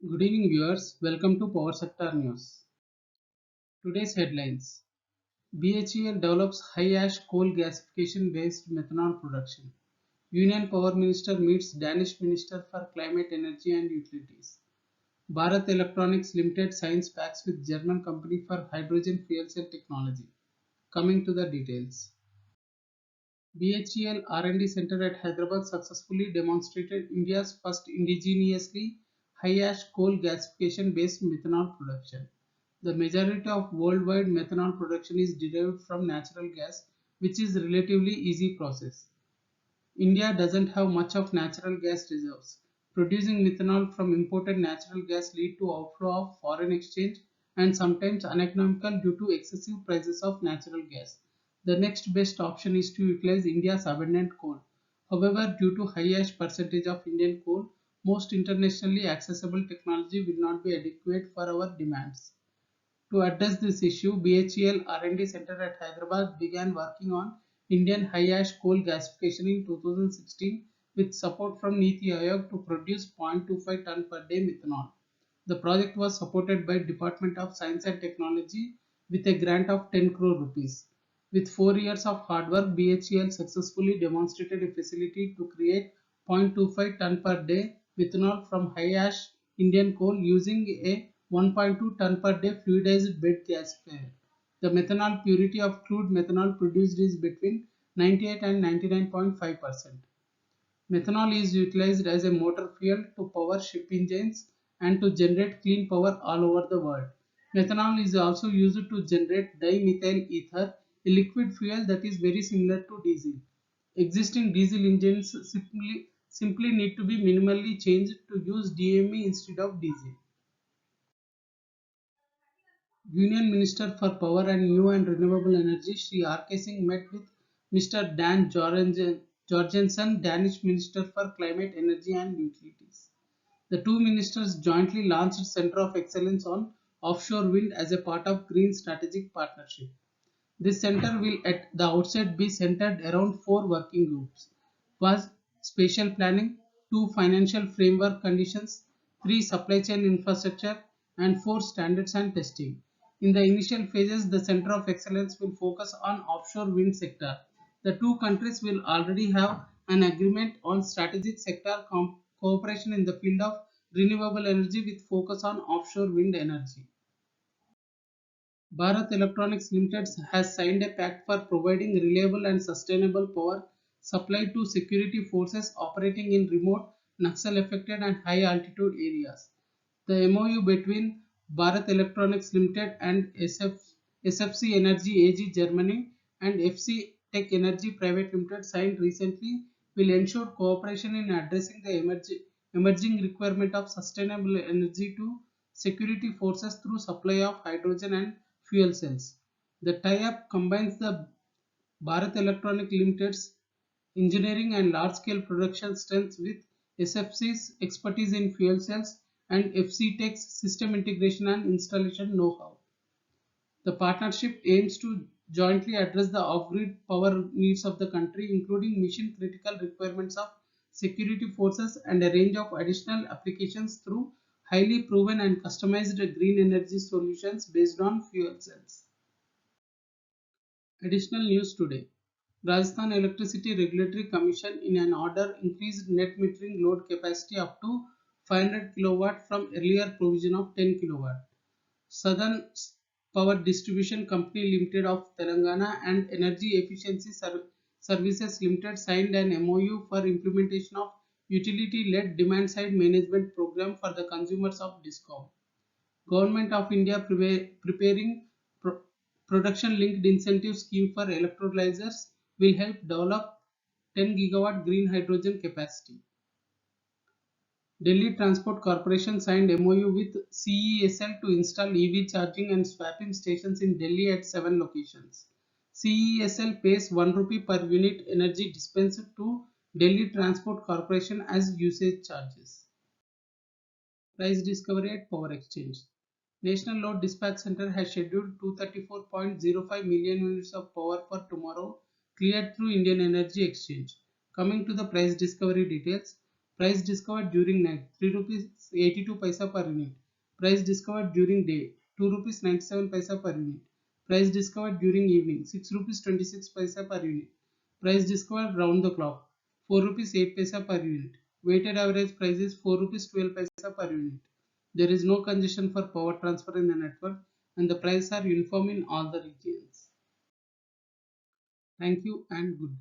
Good evening viewers, welcome to Power Sector News. Today's headlines. BHEL develops high ash coal gasification based methanol production. Union Power Minister meets Danish Minister for Climate, Energy and Utilities. Bharat Electronics Limited signs pacts with German company for hydrogen fuel cell technology. Coming to the details. BHEL R&D Center at Hyderabad successfully demonstrated India's first indigenously high-ash coal gasification-based methanol production. The majority of worldwide methanol production is derived from natural gas, which is a relatively easy process. India doesn't have much of natural gas reserves. Producing methanol from imported natural gas lead to outflow of foreign exchange and sometimes uneconomical due to excessive prices of natural gas. The next best option is to utilize India's abundant coal. However, due to high ash percentage of Indian coal, most internationally accessible technology will not be adequate for our demands. To address this issue, BHEL R&D Center at Hyderabad began working on Indian high-ash coal gasification in 2016 with support from Niti Aayog to produce 0.25 ton per day methanol. The project was supported by Department of Science and Technology with a grant of 10 crore rupees. With 4 years of hard work, BHEL successfully demonstrated a facility to create 0.25 ton per day methanol from high-ash Indian coal using a 1.2 ton per day fluidized bed gasifier. The methanol purity of crude methanol produced is between 98 and 99.5%. Methanol is utilized as a motor fuel to power ship engines and to generate clean power all over the world. Methanol is also used to generate dimethyl ether, a liquid fuel that is very similar to diesel. Existing diesel engines simply need to be minimally changed to use DME instead of diesel. Union Minister for Power and New and Renewable Energy Shri R.K. Singh met with Mr. Dan Jorgensen, Danish Minister for Climate, Energy and Utilities. The two ministers jointly launched Center of Excellence on Offshore Wind as a part of Green Strategic Partnership. This center will at the outset be centered around four working groups. First, spatial planning, two, financial framework conditions, three, supply chain infrastructure, and four, standards and testing. In the initial phases, the Center of Excellence will focus on offshore wind sector. The two countries will already have an agreement on strategic sector cooperation in the field of renewable energy with focus on offshore wind energy. Bharat Electronics Limited has signed a pact for providing reliable and sustainable power supply to security forces operating in remote, Naxal-affected and high-altitude areas. The MoU between Bharat Electronics Limited and SFC Energy AG Germany and FC Tech Energy Private Limited signed recently will ensure cooperation in addressing the emerging requirement of sustainable energy to security forces through supply of hydrogen and fuel cells. The tie-up combines the Bharat Electronics Limited's engineering and large-scale production strengths with SFC's expertise in fuel cells and FC Tech's system integration and installation know-how. The partnership aims to jointly address the off-grid power needs of the country, including mission-critical requirements of security forces and a range of additional applications through highly proven and customized green energy solutions based on fuel cells. Additional news today. Rajasthan Electricity Regulatory Commission in an order increased net metering load capacity up to 500 kW from earlier provision of 10 kW. Southern Power Distribution Company Limited of Telangana and Energy Efficiency Services Limited signed an MoU for implementation of utility-led demand-side management program for the consumers of discom. Government of India preparing production-linked incentive scheme for electrolyzers will help develop 10 gigawatt green hydrogen capacity. Delhi Transport Corporation signed MoU with CESL to install EV charging and swapping stations in Delhi at 7 locations. CESL pays 1 rupee per unit energy dispensed to Delhi Transport Corporation as usage charges. Price discovery at Power Exchange. National Load Dispatch Center has scheduled 234.05 million units of power for tomorrow, cleared through Indian Energy Exchange. Coming to the price discovery details, Price discovered during night 3 rupees 82 paisa per unit. Price discovered during day 2 rupees 97 paisa per unit. Price discovered during evening 6 rupees 26 paisa per unit. Price discovered round the clock 4 rupees 8 paisa per unit. Weighted average price is 4 rupees 12 paisa per unit. There is no congestion for power transfer in the network and the prices are uniform in all the regions. Thank you and good.